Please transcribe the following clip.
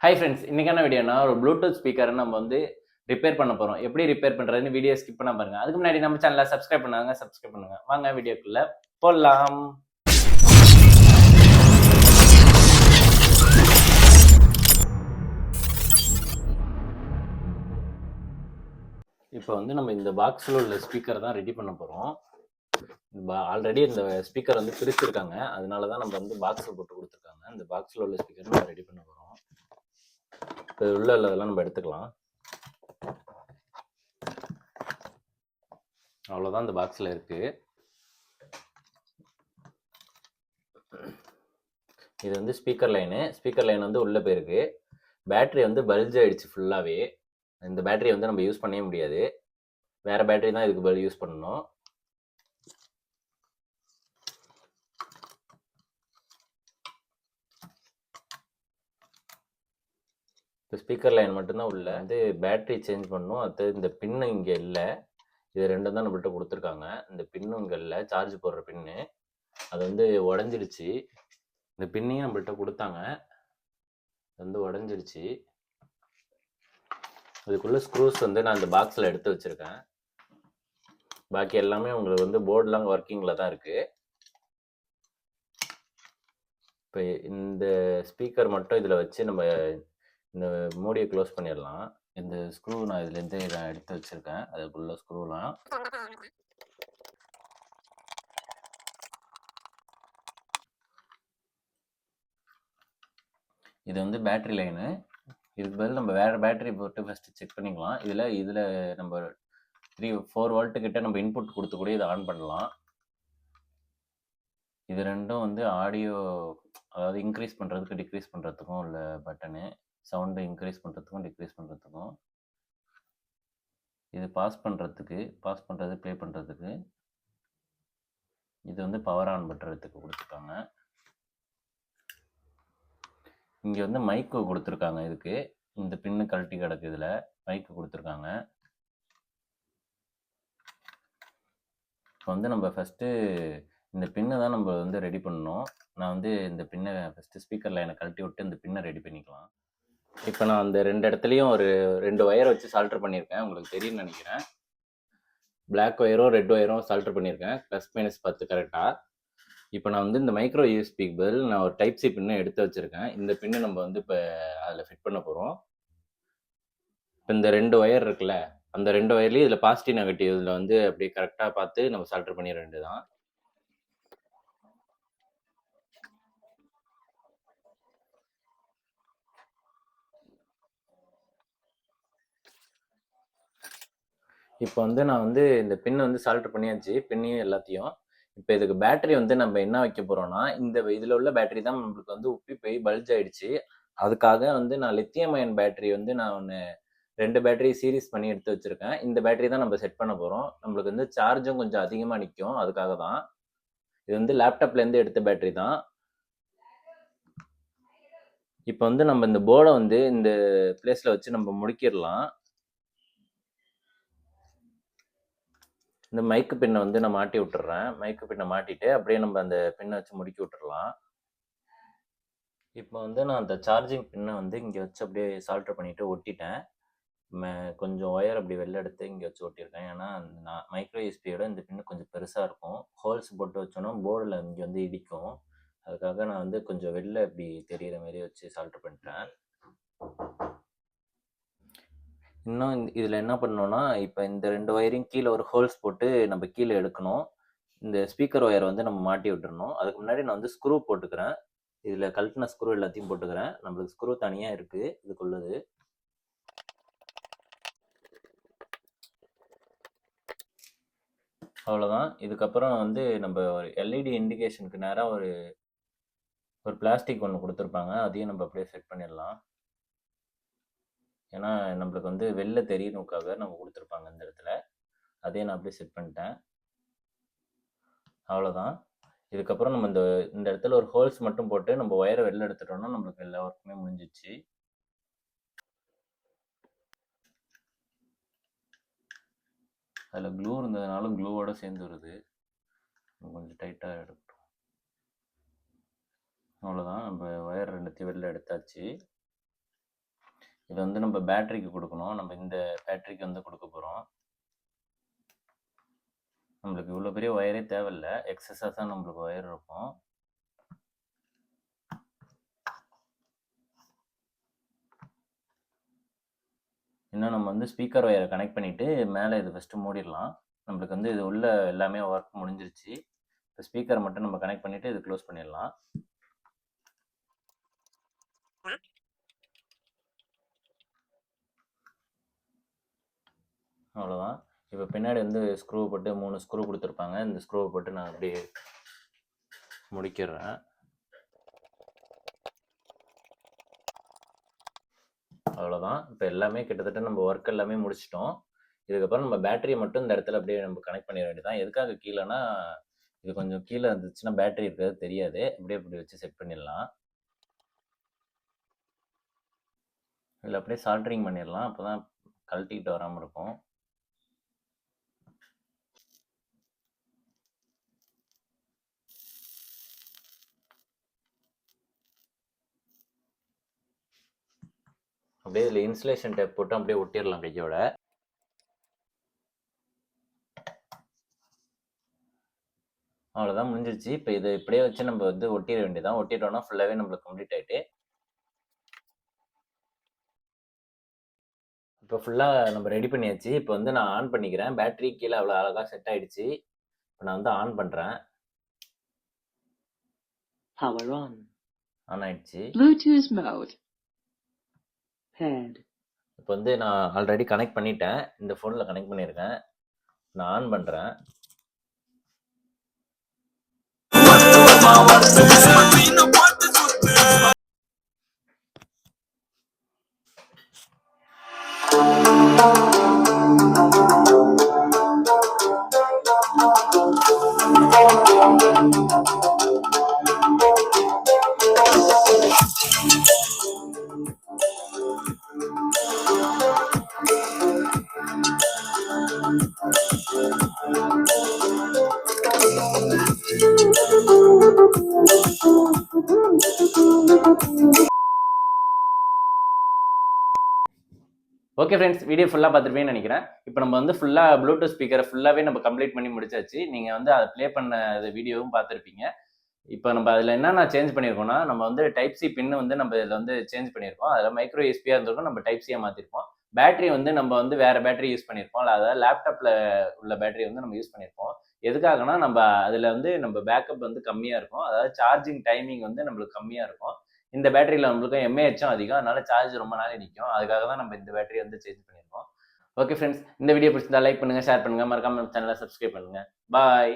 Hi friends, இன்னைக்கான வீடியோனா ஒரு Bluetooth ஸ்பீக்கரை நம்ம வந்து ரிப்பேர் பண்ண போகிறோம். எப்படி ரிப்பேர் பண்ணுறதுன்னு வீடியோ ஸ்கிப் பண்ண பாருங்க. அதுக்கு முன்னாடி நம்ம சேனலை சப்ஸ்கிரைப் பண்ணாங்க, சப்ஸ்கிரைப் பண்ணுங்க. வாங்க வீடியோக்குள்ள போகலாம். இப்போ வந்து நம்ம இந்த பாக்ஸில் உள்ள ஸ்பீக்கர் தான் ரெடி பண்ண போகிறோம். ஆல்ரெடி இந்த ஸ்பீக்கர் வந்து பிரிச்சிருக்காங்க, அதனால தான் நம்ம வந்து பாக்ஸில் போட்டு கொடுத்துருக்காங்க. இந்த பாக்ஸில் உள்ள ஸ்பீக்கர் நம்ம ரெடி பண்ண போகிறோம். இப்போ உள்ள உள்ளதெல்லாம் நம்ம எடுத்துக்கலாம். அவ்வளோதான் இந்த பாக்ஸில் இருக்குது. இது வந்து ஸ்பீக்கர் லைன் வந்து உள்ளே போயிருக்கு. பேட்டரி வந்து பல்ஜ் ஆயிடுச்சு ஃபுல்லாகவே. இந்த பேட்டரியை வந்து நம்ம யூஸ் பண்ணவே முடியாது. வேற பேட்டரி தான் இதுக்கு பதில் யூஸ் பண்ணணும். இப்போ ஸ்பீக்கர் லைன் மட்டும்தான் உள்ள வந்து பேட்டரி சேஞ்ச் பண்ணணும். அது இந்த பின்னு இங்கே இல்லை. இது ரெண்டும் தான் நம்மள்ட்ட கொடுத்துருக்காங்க. இந்த பின்னும் இங்கே இல்லை, சார்ஜ் போடுற பின்னு. அது வந்து உடஞ்சிடுச்சு. இந்த பின்னையும் நம்மள்ட்ட கொடுத்தாங்க, அது வந்து உடஞ்சிடுச்சு. அதுக்குள்ள ஸ்க்ரூஸ் வந்து நான் இந்த பாக்ஸில் எடுத்து வச்சுருக்கேன். பாக்கி எல்லாமே உங்களுக்கு வந்து போர்டெலாம் ஒர்க்கிங்கில் தான் இருக்குது. இப்போ இந்த ஸ்பீக்கர் மட்டும் இதில் வச்சு நம்ம இந்த மூடியை க்ளோஸ் பண்ணிடலாம். இந்த ஸ்க்ரூ நான் இதுலேருந்து நான் எடுத்து வச்சுருக்கேன். அதுக்குள்ள ஸ்க்ரூலாம் இது வந்து பேட்டரி லைனு. இதுக்கு பதில் நம்ம வேறு பேட்டரி போட்டு ஃபஸ்ட்டு செக் பண்ணிக்கலாம். இதில் நம்ம 4 வோல்ட்டு கிட்ட நம்ம இன்புட் கொடுத்து கூட இதை ஆன் பண்ணலாம். இது ரெண்டும் வந்து ஆடியோ, அதாவது இன்க்ரீஸ் பண்ணுறதுக்கு டிக்ரீஸ் பண்ணுறதுக்கும் உள்ள பட்டனு. சவுண்டு இன்க்ரீஸ் பண்ணுறதுக்கும் டிக்ரீஸ் பண்ணுறதுக்கும். இது பாஸ் பண்ணுறது ப்ளே பண்ணுறதுக்கு. இது வந்து பவர் ஆன் பண்ணுறதுக்கு கொடுத்துருக்காங்க. இங்கே வந்து மைக்கு கொடுத்துருக்காங்க. இதுக்கு இந்த பின்னு கழட்டி கிடக்கு. இதில் மைக்கு கொடுத்துருக்காங்க. இப்போ வந்து நம்ம ஃபஸ்ட்டு இந்த பின்னை தான் நம்ம வந்து ரெடி பண்ணணும். நான் வந்து இந்த பின்னை ஃபஸ்ட்டு ஸ்பீக்கர் லைனை கழட்டி விட்டு இந்த பின்னை ரெடி பண்ணிக்கலாம். இப்போ நான் அந்த 2 இடத்துலையும் ஒரு 2 ஒயரை வச்சு சால்ட்ரு பண்ணியிருக்கேன். உங்களுக்கு தெரியும்னு நினைக்கிறேன். பிளாக் ஒயரும் ரெட் ஒயரும் சால்ட்ரு பண்ணியிருக்கேன், +- 10 கரெக்டாக. இப்போ நான் வந்து இந்த மைக்ரோ யூஎஸ்பிக்கு பதில் நான் ஒரு டைப் சி பின்னை எடுத்து வச்சுருக்கேன். இந்த பின்னை நம்ம வந்து இப்போ அதில் ஃபிட் பண்ண போகிறோம். இப்போ இந்த 2 ஒயர் இருக்குல்ல, அந்த 2 ஒயர்லேயும் இதில் பாசிட்டிவ் நெகட்டிவ் இதில் வந்து அப்படியே கரெக்டாக பார்த்து நம்ம சால்ட்ரு பண்ணிட வேண்டியதுதான். இப்போ வந்து நான் வந்து இந்த பின் வந்து சால்ட்ரு பண்ணியாச்சு, பின்னையும் எல்லாத்தையும். இப்போ இதுக்கு பேட்டரி வந்து நம்ம என்ன வைக்க போகிறோம்னா, இந்த இதில் உள்ள பேட்டரி தான் நம்மளுக்கு வந்து உப்பி போய் பல்ஜ் ஆயிடுச்சு. அதுக்காக வந்து நான் லித்தியம் அயன் பேட்டரி வந்து நான் 2 பேட்டரி சீரிஸ் பண்ணி எடுத்து வச்சுருக்கேன். இந்த பேட்டரி தான் நம்ம செட் பண்ண போகிறோம். நம்மளுக்கு வந்து சார்ஜும் கொஞ்சம் அதிகமாக நிற்கும், அதுக்காக தான். இது வந்து லேப்டாப்லேருந்து எடுத்த பேட்டரி தான். இப்போ வந்து நம்ம இந்த போர்டை வந்து இந்த பிளேஸில் வச்சு நம்ம முடிக்கிடலாம். இந்த மைக்கு பின்னை வந்து நான் மாட்டி விட்டுறேன். மைக்கு பின்னை மாட்டிட்டு அப்படியே நம்ம அந்த பின்னை வச்சு முடுக்கி விட்டுறலாம். இப்போ வந்து நான் அந்த சார்ஜிங் பின்னை வந்து இங்கே வச்சு அப்படியே சால்ட்ரு பண்ணிவிட்டு ஒட்டிட்டேன். கொஞ்சம் ஒயர் அப்படி வெளில எடுத்து இங்கே வச்சு ஒட்டியிருக்கேன். ஏன்னா நான் மைக்ரோ யூஎஸ்பியோட இந்த பின்னு கொஞ்சம் பெருசாக இருக்கும். ஹோல்ஸ் போட்டு வச்சோன்னா போர்டில் இங்கே வந்து இடிக்கும். அதுக்காக நான் வந்து கொஞ்சம் வெளில இப்படி தெரிகிற மாதிரி வச்சு சால்ட்ரு பண்ணிட்டேன். இன்னும் இதில் என்ன பண்ணணும்னா, இப்போ இந்த 2 ஒயரையும் கீழே ஒரு ஹோல்ஸ் போட்டு நம்ம கீழே எடுக்கணும். இந்த ஸ்பீக்கர் ஒயரை வந்து நம்ம மாட்டி விட்டுறணும். அதுக்கு முன்னாடி நான் வந்து ஸ்க்ரூ போட்டுக்கிறேன். இதில் கழட்டின ஸ்க்ரூ எல்லாத்தையும் போட்டுக்கிறேன். நம்மளுக்கு ஸ்க்ரூ தனியாக இருக்குது இதுக்குள்ளது. அவ்வளோதான். இதுக்கப்புறம் வந்து நம்ம ஒரு எல்இடி இண்டிகேஷனுக்கு நேராக ஒரு பிளாஸ்டிக் ஒன்று கொடுத்துருப்பாங்க. அதையும் நம்ம அப்படியே செட் பண்ணிடலாம். ஏன்னா நம்மளுக்கு வந்து வெளில தெரியணுக்காக நம்ம கொடுத்துருப்பாங்க இந்த இடத்துல. அதையும் நான் அப்படியே செட் பண்ணிட்டேன். அவ்வளோதான். இதுக்கப்புறம் நம்ம இந்த இடத்துல ஒரு ஹோல்ஸ் மட்டும் போட்டு நம்ம ஒயரை வெளில எடுத்துட்டோம்னா நம்மளுக்கு எல்லா ஒர்க்குமே முடிஞ்சிச்சு. அதில் க்ளூ இருந்ததுனால க்ளூவோட சேர்ந்து வருது. கொஞ்சம் டைட்டாக எடுக்கட்டும். அவ்வளோதான், நம்ம ஒயர் 2த்தையும் வெளில எடுத்தாச்சு. இது வந்து நம்ம பேட்டரிக்கு கொடுக்கணும். நம்ம இந்த பேட்டரிக்கு வந்து கொடுக்க போகிறோம். நம்மளுக்கு இவ்வளோ பெரிய ஒயரே தேவையில்லை, எக்ஸஸாக தான் நம்மளுக்கு ஒயர் இருக்கும். இன்னும் நம்ம வந்து ஸ்பீக்கர் ஒயரை கனெக்ட் பண்ணிவிட்டு மேலே இது ஃபஸ்ட்டு மூடிடலாம். நம்மளுக்கு வந்து இது உள்ள எல்லாமே ஒர்க் முடிஞ்சிருச்சு. இப்போ ஸ்பீக்கரை மட்டும் நம்ம கனெக்ட் பண்ணிவிட்டு இது க்ளோஸ் பண்ணிடலாம். அவ்வளோதான். இப்போ பின்னாடி வந்து ஸ்க்ரூ போட்டு 3 ஸ்க்ரூ கொடுத்துருப்பாங்க. இந்த ஸ்க்ரூவை போட்டு நான் அப்படியே முடிக்கிறேன். அவ்வளோதான். இப்போ எல்லாமே கிட்டத்தட்ட நம்ம ஒர்க் எல்லாமே முடிச்சிட்டோம். இதுக்கப்புறம் நம்ம பேட்டரியை மட்டும் இந்த இடத்துல அப்படியே நம்ம கனெக்ட் பண்ணிட வேண்டியதான். எதுக்காக கீழேனா, இது கொஞ்சம் கீழே இருந்துச்சுன்னா பேட்டரி இருக்கிறது தெரியாது. அப்படியே இப்படி வச்சு செட் பண்ணிடலாம். இதில் அப்படியே சால்ட்ரிங் பண்ணிடலாம். அப்போ தான் கழட்டிக்கிட்டு வராமல் இருக்கும். அப்படியே இதில் இன்சுலேஷன் டேப் போட்டு அப்படியே ஒட்டிடலாம் கையோட. அவ்வளோதான், முடிஞ்சிருச்சு. இப்போ இது இப்படியே வச்சு நம்ம வந்து ஒட்டிட வேண்டியதான். ஒட்டிட்டோம்னா ஃபுல்லாகவே நம்மளுக்கு கம்ப்ளீட் ஆகிட்டு. இப்போ ஃபுல்லாக நம்ம ரெடி பண்ணியாச்சு. இப்போ வந்து நான் ஆன் பண்ணிக்கிறேன். பேட்டரி கீழே அவ்வளோ அழகாக செட் ஆகிடுச்சு. இப்போ நான் வந்து ஆன் பண்ணுறேன். Power on. ஆன் ஆயிடுச்சு. Bluetooth mode. Paired. இப்போ வந்து நான் ஆல்ரெடி கனெக்ட் பண்ணிட்டேன். இந்த ஃபோனில் கனெக்ட் பண்ணியிருக்கேன். நான் ஆன் பண்ணுறேன். ஓகே ஃப்ரெண்ட்ஸ், வீடியோ ஃபுல்லாக பார்த்துருப்பீங்கன்னு நினைக்கிறேன். இப்போ நம்ம வந்து ஃபுல்லாக ப்ளூடூத் ஸ்பீக்கரை ஃபுல்லாகவே நம்ம கம்ப்ளீட் பண்ணி முடிச்சாச்சு. நீங்கள் வந்து அதை ப்ளே பண்ண வீடியோவும் பார்த்துருப்பீங்க. இப்போ நம்ம அதில் என்னென்ன சேஞ்ச் பண்ணியிருக்கோம்னா, நம்ம வந்து டைப் சி பின்னு வந்து நம்ம இதில் வந்து சேஞ்ச் பண்ணியிருக்கோம். அதில் மைக்ரோ யூஎஸ்பியாக இருந்திருக்கும், நம்ம டைப் சியாக மாற்றிருப்போம். பேட்டரி வந்து நம்ம வந்து வேறு பேட்டரி யூஸ் பண்ணியிருப்போம். அதாவது லேப்டாப்பில் உள்ள பேட்டரி வந்து நம்ம யூஸ் பண்ணியிருப்போம். எதுக்காகனா, நம்ம அதில் வந்து நம்ம பேக்கப் வந்து கம்மியாக இருக்கும். அதாவது சார்ஜிங் டைமிங் வந்து நம்மளுக்கு கம்மியாக இருக்கும். இந்த பேட்டரியில் நம்மளுக்கு எம்ஏஹெச்சும் அதிகம், அதனால சார்ஜ் ரொம்ப நாள் நிற்கும். அதுக்காக தான் நம்ம இந்த பேட்டரி வந்து சேஞ்ச் பண்ணியிருக்கோம். ஓகே ஃப்ரெண்ட்ஸ், இந்த வீடியோ பிடிச்சிருந்தா லைக் பண்ணுங்கள், ஷேர் பண்ணுங்கள், மறக்காம சேனலை சப்ஸ்கிரைப் பண்ணுங்கள். பாய்.